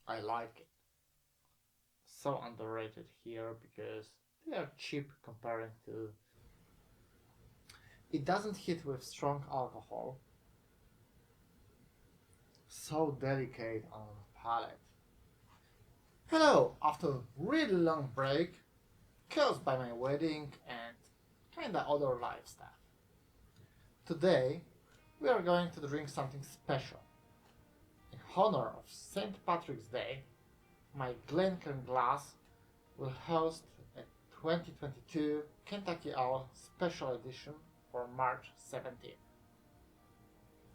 I like it. So underrated here because they are cheap comparing to. It doesn't hit with strong alcohol, so delicate on the palate. Hello, after a really long break caused by my wedding and kinda other life stuff. Today we are going to drink something special. In honor of St. Patrick's Day, my Glencairn glass will host a 2022 Kentucky Owl Special Edition for March 17th.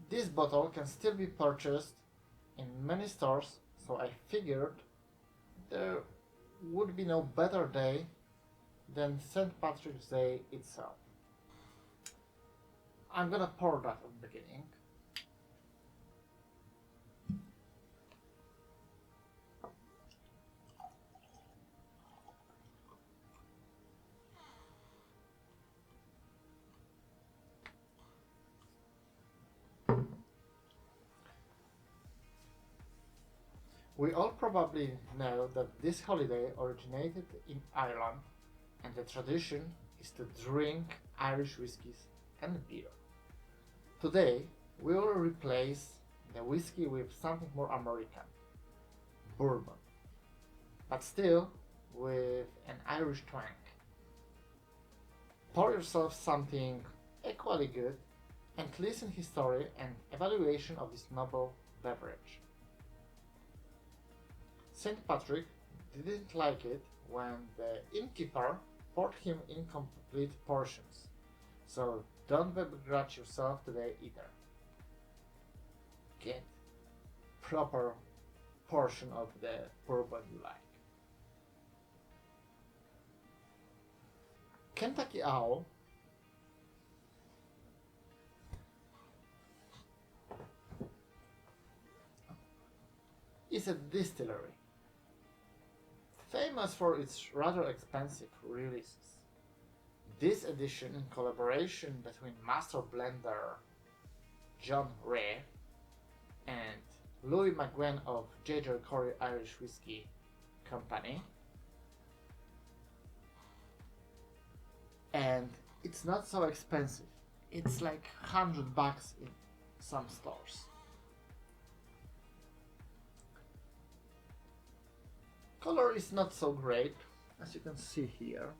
This bottle can still be purchased in many stores, so I figured there would be no better day than St. Patrick's Day itself. I'm gonna pour that at the beginning. We all probably know that this holiday originated in Ireland, and the tradition is to drink Irish whiskies and beer. Today, we will replace the whiskey with something more American, bourbon, but still with an Irish twang. Pour yourself something equally good and listen history and evaluation of this noble beverage. St. Patrick didn't like it when the innkeeper poured him incomplete portions, so don't begrudge yourself today either. Get proper portion of the bourbon you like. Kentucky Owl is a distillery famous for its rather expensive releases. This edition, in collaboration between master blender John Ray and Louis McGuinn of J.J. Corey Irish Whiskey Company, and it's not so expensive. It's like $100 in some stores. Color is not so great, as you can see here.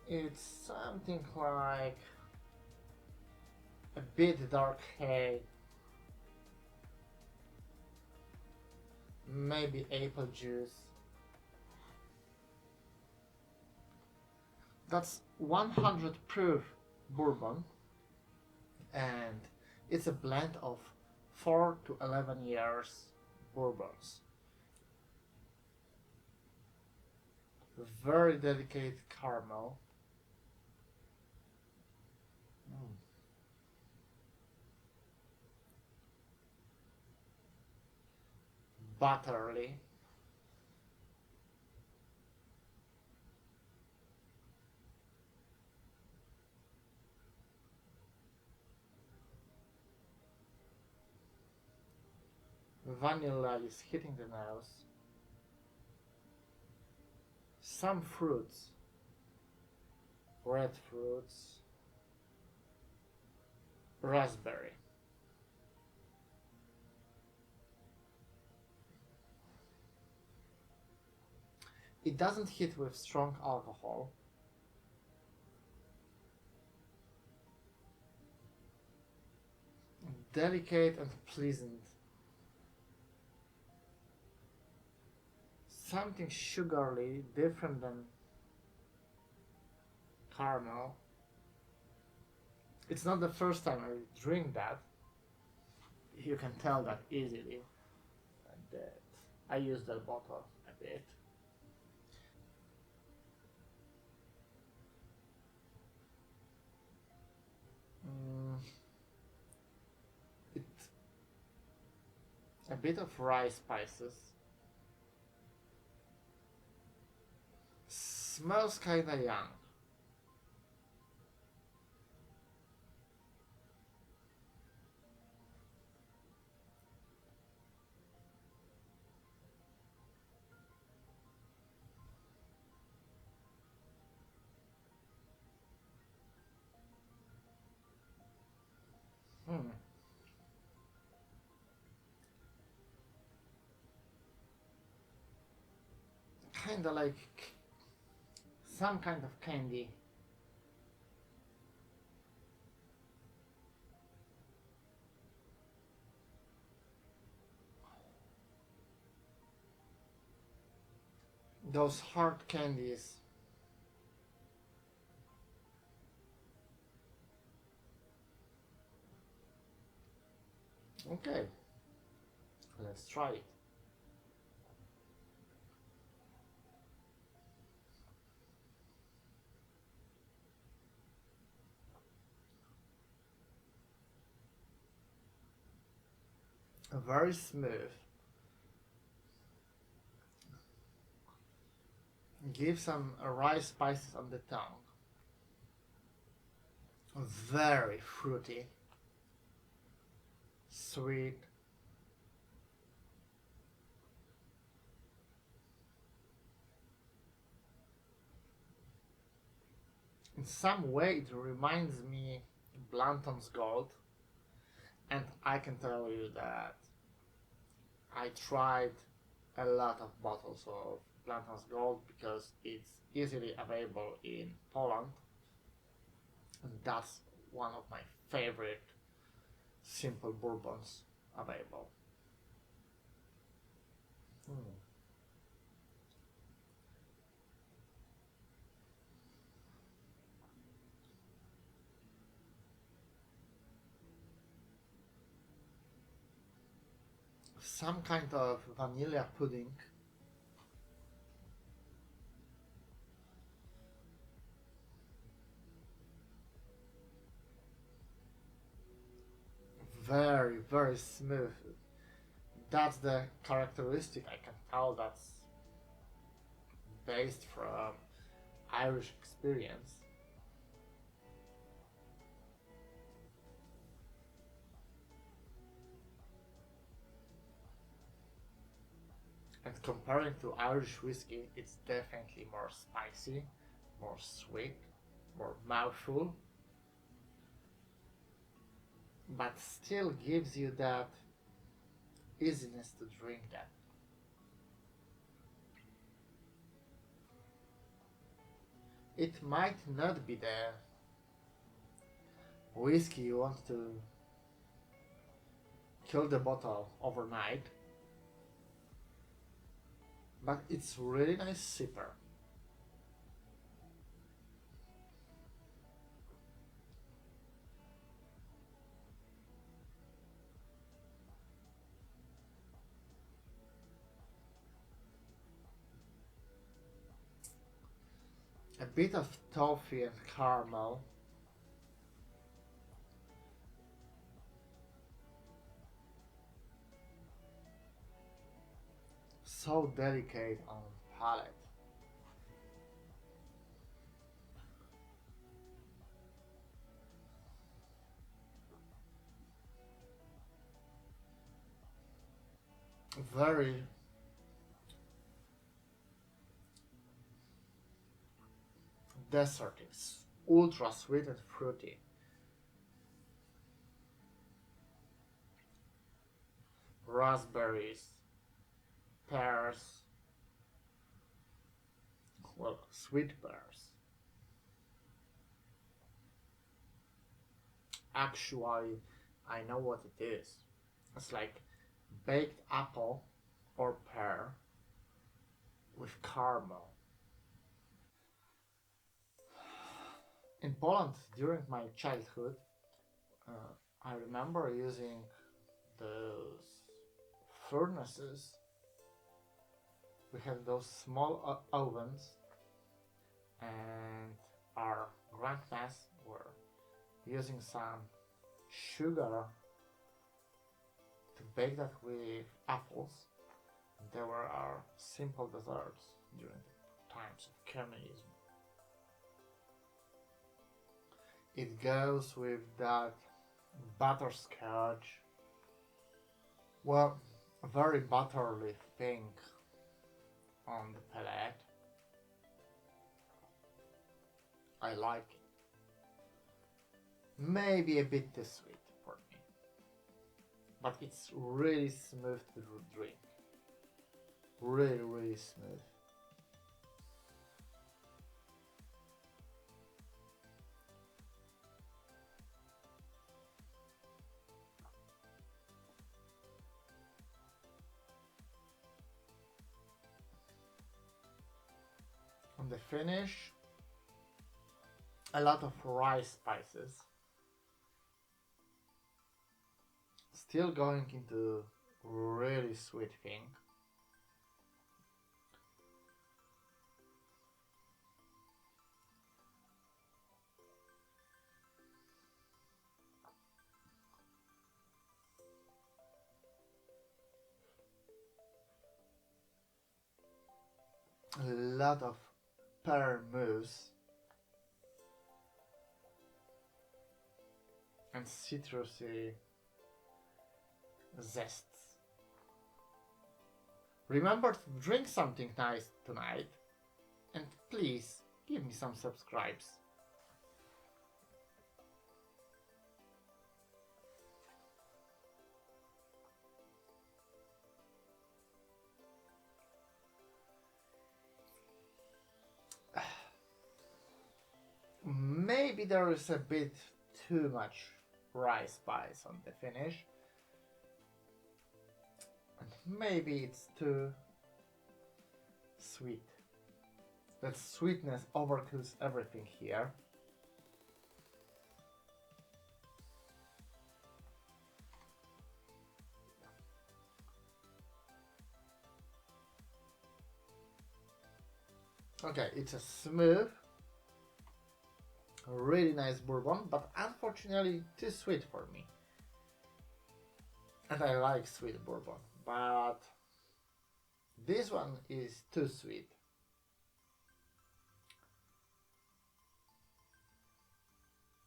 It's something like a bit dark hay, maybe apple juice. That's 100 proof bourbon, and it's a blend of 4 to 11 years bourbons. Very delicate caramel. Buttery. Vanilla is hitting the nose. Some fruits, red fruits, raspberry. It doesn't hit with strong alcohol. Delicate and pleasant. Something sugary, different than caramel. It's not the first time I drink that. You can tell that easily. That I use that bottle a bit. It a bit of rye spices, smells kinda young. Hmm. Kinda like some kind of candy. Those hard candies. Okay, let's try it. Very smooth. Give some rice spices on the tongue. Very fruity. Sweet. In some way, it reminds me Blanton's Gold, and I can tell you that I tried a lot of bottles of Blanton's Gold because it's easily available in Poland, and that's one of my favorite simple bourbons available. Hmm. Some kind of vanilla pudding. Very, very smooth. That's the characteristic I can tell that's based from Irish experience. And comparing to Irish whiskey, it's definitely more spicy, more sweet, more mouthful, but still gives you that easiness to drink that. It might not be the whiskey you want to kill the bottle overnight, but it's really nice sipper. A bit of toffee and caramel, so delicate on palate. Very desserty, ultra sweet and fruity. Raspberries, pears, well, sweet pears. Actually, I know what it is. It's like baked apple or pear with caramel. In Poland, during my childhood, I remember using those furnaces. We had those small ovens, and our grandmas were using some sugar to bake that with apples. They were our simple desserts during the times of communism. It goes with that butterscotch, well, very buttery thing on the palate. I like it. Maybe a bit too sweet for me, but it's really smooth to drink. Really, really smooth. On the finish, a lot of rice spices. Still going into really sweet thing. A lot of pear mousse and citrusy zests. Remember to drink something nice tonight, and please give me some subscribes. Maybe there is a bit too much rice spice on the finish. And maybe it's too sweet. That sweetness overkills everything here. Okay, it's a smooth, really nice bourbon, but unfortunately too sweet for me. And I like sweet bourbon, but this one is too sweet.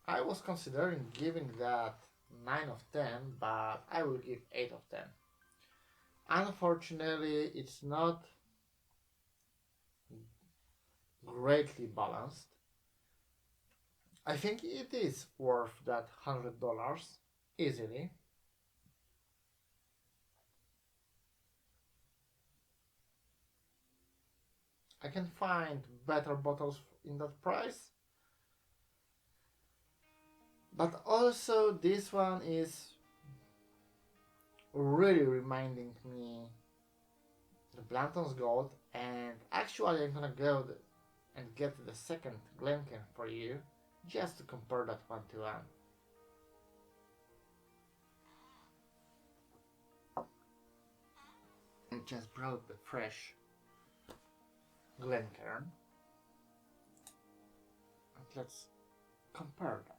I was considering giving that 9 of 10, but I will give 8 of 10. Unfortunately, it's not greatly balanced. I think it is worth that $100 easily. I can find better bottles in that price. But also this one is really reminding me the Blanton's Gold, and actually I'm gonna go and get the second Glencairn for you just to compare that one to one. I just brought the fresh Glencairn, and let's compare that.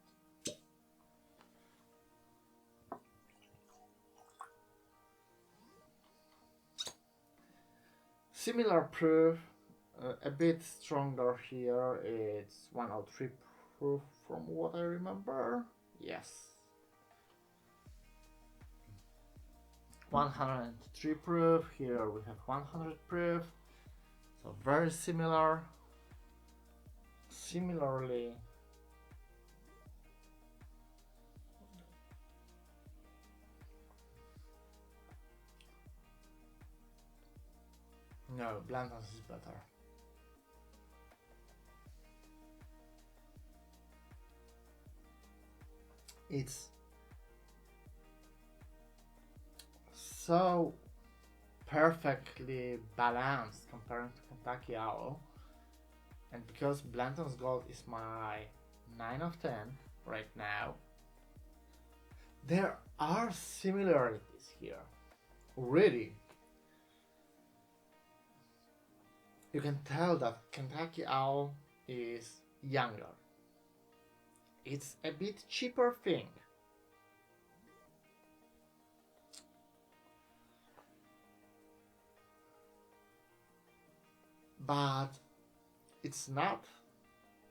Similar proof, a bit stronger here. It's 103 proof from what I remember. Yes. 103 proof. Here we have 100 proof. So very similar. Similarly, no, Blanton's is better. It's so perfectly balanced compared to Kentucky Owl, and because Blanton's Gold is my 9 of 10 right now, there are similarities here. Really. You can tell that Kentucky Owl is younger. It's a bit cheaper thing. But it's not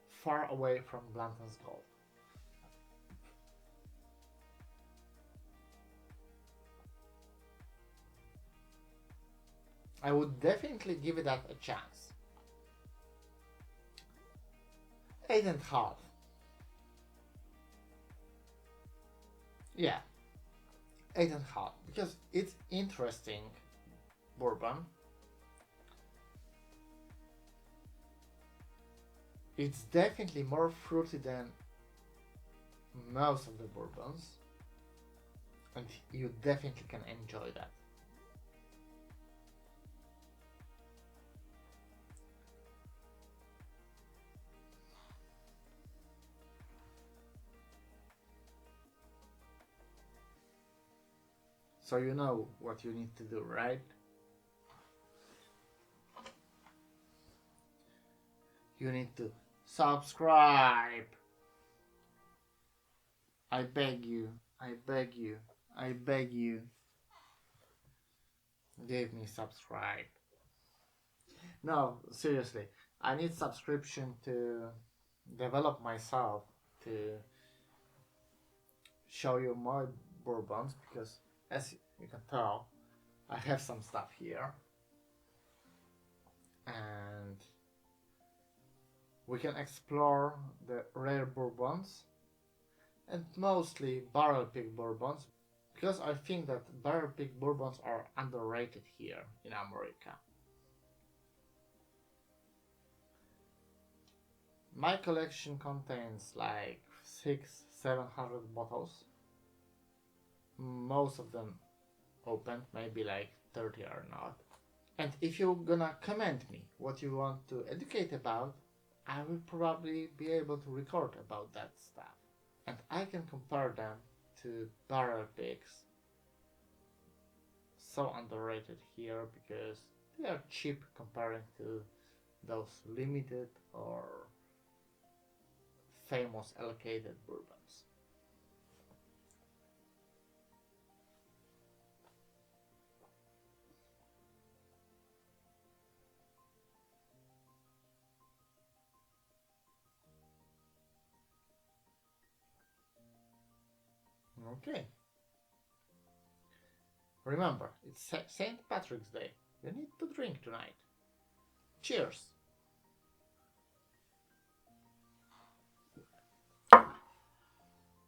far away from Blanton's Gold. I would definitely give it a chance. 8.5. Yeah, 8.5 because it's interesting bourbon. It's definitely more fruity than most of the bourbons, and you definitely can enjoy that. So you know what you need to do, right? You need to subscribe. I beg you, I beg you, I beg you. Give me subscribe. No, seriously, I need subscription to develop myself, to show you my bourbons, because as you can tell, I have some stuff here, and we can explore the rare bourbons and mostly barrel pick bourbons, because I think that barrel pick bourbons are underrated here in America. My collection contains like 600-700 bottles. Most of them opened, maybe like 30 are not. And if you're gonna comment me what you want to educate about, I will probably be able to record about that stuff. And I can compare them to barrel picks. So underrated here because they are cheap comparing to those limited or famous allocated bourbons. Okay. Remember, it's St. Patrick's Day. You need to drink tonight. Cheers!